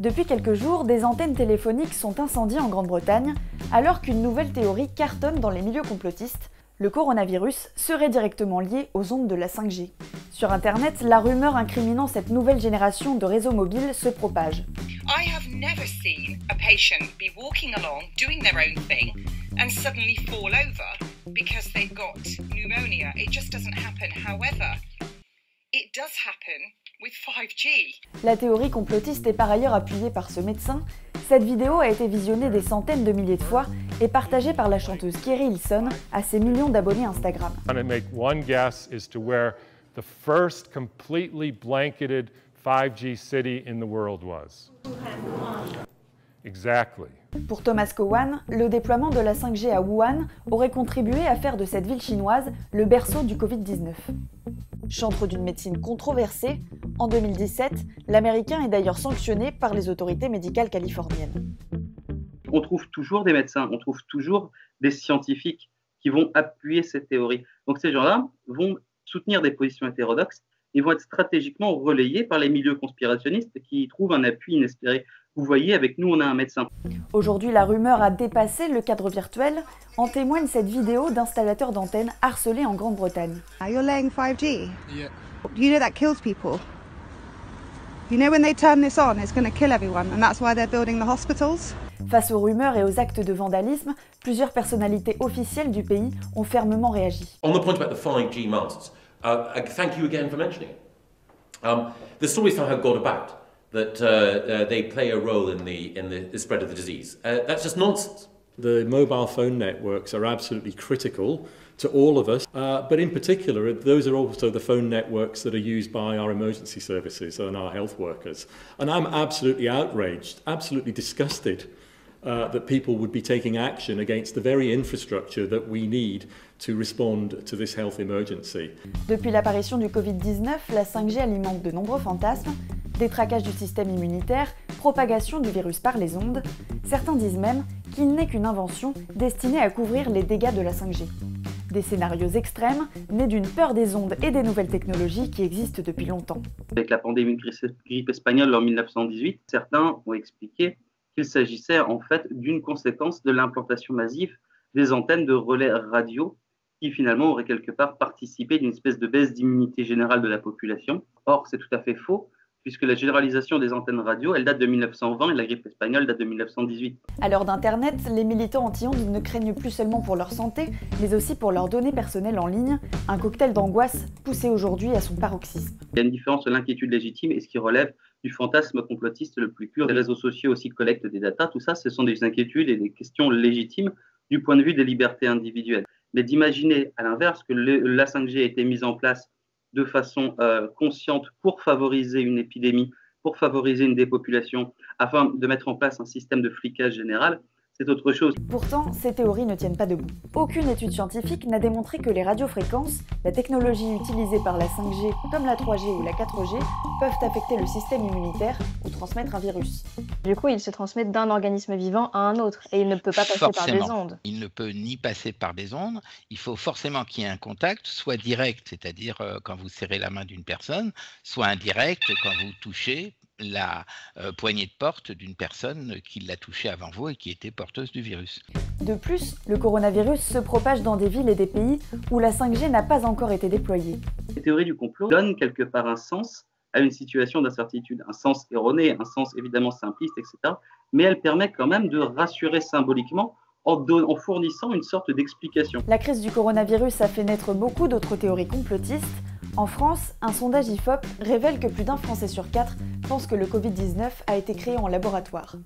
Depuis quelques jours, des antennes téléphoniques sont incendiées en Grande-Bretagne, alors qu'une nouvelle théorie cartonne dans les milieux complotistes. Le coronavirus serait directement lié aux ondes de la 5G. Sur Internet, la rumeur incriminant cette nouvelle génération de réseaux mobiles se propage. I have never seen a patient be walking along, doing their own thing, and suddenly fall over because they've got pneumonia. It just doesn't happen. However, it does happen with 5G. La théorie complotiste est par ailleurs appuyée par ce médecin. Cette vidéo a été visionnée des centaines de milliers de fois et partagée par la chanteuse Keri Hilson à ses millions d'abonnés Instagram. I'm going to make one guess as to where the first completely blanketed 5G city in the world was. Exactly. Pour Thomas Cowan, le déploiement de la 5G à Wuhan aurait contribué à faire de cette ville chinoise le berceau du Covid-19. Chantre d'une médecine controversée, en 2017, l'Américain est d'ailleurs sanctionné par les autorités médicales californiennes. On trouve toujours des médecins, on trouve toujours des scientifiques qui vont appuyer cette théorie. Donc ces gens-là vont soutenir des positions hétérodoxes et vont être stratégiquement relayés par les milieux conspirationnistes qui y trouvent un appui inespéré. Vous voyez, avec nous, on a un médecin. Aujourd'hui, la rumeur a dépassé le cadre virtuel. En témoigne cette vidéo d'installateurs d'antennes harcelés en Grande-Bretagne. You're laying 5G? Yeah. You know that kills people? You know when they turn this on, it's going to kill everyone, and that's why they're building the hospitals? Face aux rumeurs et aux actes de vandalisme, plusieurs personnalités officielles du pays ont fermement réagi. On the point about the 5G masts, thank you again for mentioning it. The story somehow got about that they play a role in the spread of the disease. That's just nonsense. The mobile phone networks are absolutely critical to all of us, but in particular, those are also the phone networks that are used by our emergency services and our health workers. And I'm absolutely outraged, absolutely disgusted that people would be taking action against the very infrastructure that we need to respond to this health emergency. Depuis l'apparition du Covid-19, la 5G alimente de nombreux fantasmes, détraquage du système immunitaire, propagation du virus par les ondes. Certains disent même qu'il n'est qu'une invention destinée à couvrir les dégâts de la 5G. Des scénarios extrêmes, nés d'une peur des ondes et des nouvelles technologies qui existent depuis longtemps. Avec la pandémie de grippe espagnole en 1918, certains ont expliqué qu'il s'agissait en fait d'une conséquence de l'implantation massive des antennes de relais radio qui finalement auraient quelque part participé d'une espèce de baisse d'immunité générale de la population. Or, c'est tout à fait faux, puisque la généralisation des antennes radio, elle date de 1920 et la grippe espagnole date de 1918. À l'heure d'Internet, les militants anti-ondes ne craignent plus seulement pour leur santé, mais aussi pour leurs données personnelles en ligne, un cocktail d'angoisse poussé aujourd'hui à son paroxysme. Il y a une différence entre l'inquiétude légitime et ce qui relève du fantasme complotiste le plus pur. Les réseaux sociaux aussi collectent des datas, tout ça, ce sont des inquiétudes et des questions légitimes du point de vue des libertés individuelles. Mais d'imaginer à l'inverse que la 5G a été mise en place de façon consciente pour favoriser une épidémie, pour favoriser une dépopulation, afin de mettre en place un système de flicage général, c'est autre chose. Pourtant, ces théories ne tiennent pas debout. Aucune étude scientifique n'a démontré que les radiofréquences, la technologie utilisée par la 5G comme la 3G ou la 4G, peuvent affecter le système immunitaire ou transmettre un virus. Du coup, ils se transmettent d'un organisme vivant à un autre et il ne peut pas passer par des ondes. Il ne peut ni passer par des ondes, il faut forcément qu'il y ait un contact, soit direct, c'est-à-dire quand vous serrez la main d'une personne, soit indirect quand vous touchez la poignée de porte d'une personne qui l'a touchée avant vous et qui était porteuse du virus. De plus, le coronavirus se propage dans des villes et des pays où la 5G n'a pas encore été déployée. Les théories du complot donnent quelque part un sens à une situation d'incertitude, un sens erroné, un sens évidemment simpliste, etc. Mais elle permet quand même de rassurer symboliquement en fournissant une sorte d'explication. La crise du coronavirus a fait naître beaucoup d'autres théories complotistes. En France, un sondage IFOP révèle que plus d'un Français sur 4 pense que le Covid-19 a été créé en laboratoire.